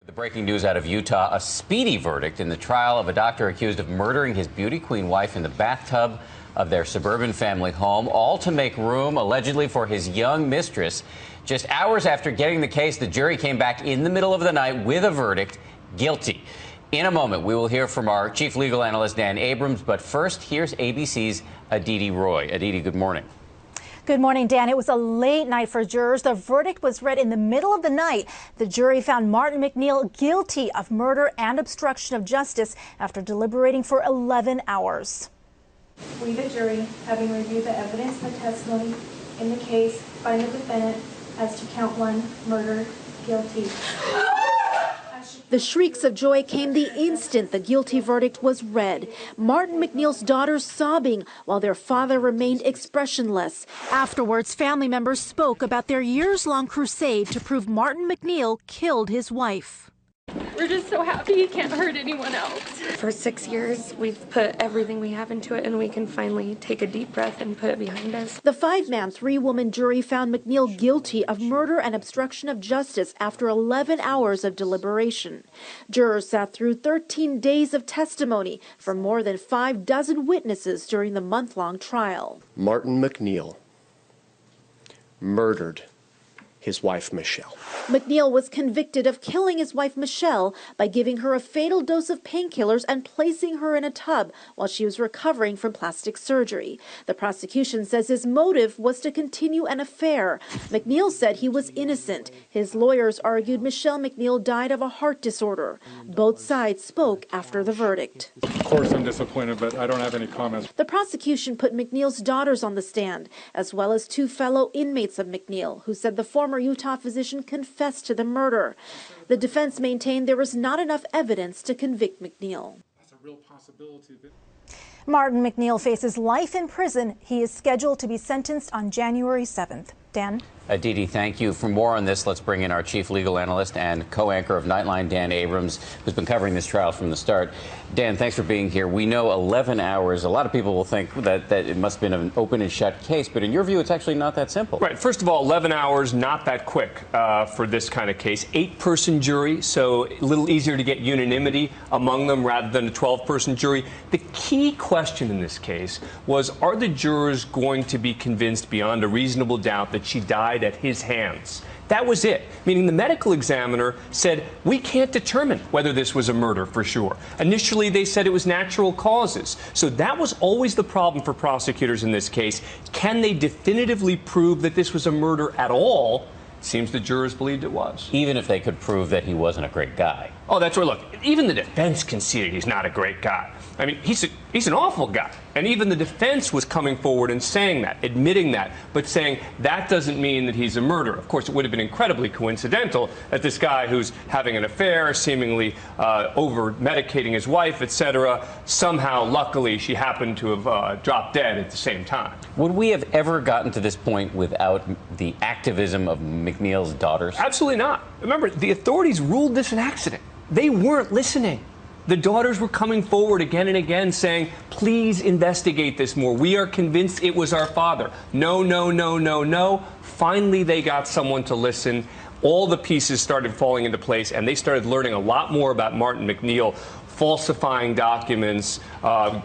The breaking news out of Utah, a speedy verdict in the trial of a doctor accused of murdering his beauty queen wife in the bathtub of their suburban family home, all to make room, allegedly, for his young mistress. Just hours after getting the case, the jury came back in the middle of the night with a verdict, guilty. In a moment, we will hear from our chief legal analyst, Dan Abrams. But first, here's ABC's Aditi Roy. Aditi, good morning. Good morning, Dan. It was a late night for jurors. The verdict was read in the middle of the night. The jury found Martin MacNeill guilty of murder and obstruction of justice after deliberating for 11 hours. We, the jury, having reviewed the evidence and the testimony in the case, find the defendant as to count 1, murder, guilty. The shrieks of joy came the instant the guilty verdict was read. Martin MacNeill's daughters sobbing while their father remained expressionless. Afterwards, family members spoke about their years-long crusade to prove Martin MacNeill killed his wife. We're just so happy he can't hurt anyone else. For 6 years, we've put everything we have into it, and we can finally take a deep breath and put it behind us. The 5-man, 3-woman jury found MacNeill guilty of murder and obstruction of justice after 11 hours of deliberation. Jurors sat through 13 days of testimony from more than 6 witnesses during the month-long trial. Martin MacNeill murdered his wife, Michelle. MacNeill was convicted of killing his wife, Michelle, by giving her a fatal dose of painkillers and placing her in a tub while she was recovering from plastic surgery. The prosecution says his motive was to continue an affair. MacNeill said he was innocent. His lawyers argued Michelle MacNeill died of a heart disorder. Both sides spoke after the verdict. Of course I'm disappointed, but I don't have any comments. The prosecution put MacNeill's daughters on the stand, as well as 2 fellow inmates of MacNeill, who said the former Utah physician confessed to the murder. The defense maintained there was not enough evidence to convict MacNeill. That's a real possibility. Martin MacNeill faces life in prison. He is scheduled to be sentenced on January 7th. Dan? Aditi, thank you. For more on this, let's bring in our chief legal analyst and co-anchor of Nightline, Dan Abrams, who's been covering this trial from the start. Dan, thanks for being here. We know 11 hours. A lot of people will think that it must have been an open and shut case, but in your view, it's actually not that simple. Right. First of all, 11 hours, not that quick for this kind of case. 8-person jury, so a little easier to get unanimity among them rather than a 12-person jury. The key question in this case was, are the jurors going to be convinced beyond a reasonable doubt that she died at his hands? That was it. Meaning the medical examiner said, we can't determine whether this was a murder for sure. Initially, they said it was natural causes. So that was always the problem for prosecutors in this case. Can they definitively prove that this was a murder at all? Seems the jurors believed it was. Even if they could prove that he wasn't a great guy. Oh, that's right. Look, even the defense conceded he's not a great guy. I mean, he's an awful guy. And even the defense was coming forward and saying that, admitting that, but saying that doesn't mean that he's a murderer. Of course, it would have been incredibly coincidental that this guy who's having an affair, seemingly over-medicating his wife, etc., somehow, luckily, she happened to have dropped dead at the same time. Would we have ever gotten to this point without the activism of MacNeill's daughters? Absolutely not. Remember, the authorities ruled this an accident. They weren't listening. The daughters were coming forward again and again saying, please investigate this more. We are convinced it was our father. No, no, no, no, no. Finally, they got someone to listen. All the pieces started falling into place, and they started learning a lot more about Martin MacNeill, falsifying documents,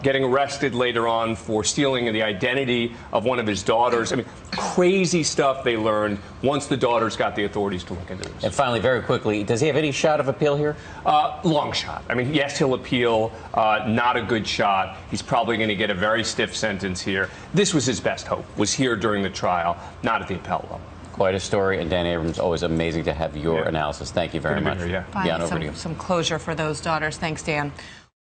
getting arrested later on for stealing the identity of one of his daughters. I mean, crazy stuff they learned once the daughters got the authorities to look into this. And finally, very quickly, does he have any shot of appeal here? Long shot. I mean, yes, he'll appeal. Not a good shot. He's probably going to get a very stiff sentence here. This was his best hope, was here during the trial, not at the appellate level. Quite a story, and Dan Abrams, always amazing to have your analysis. Thank you very much. Here, yeah, over to you. Some closure for those daughters. Thanks, Dan.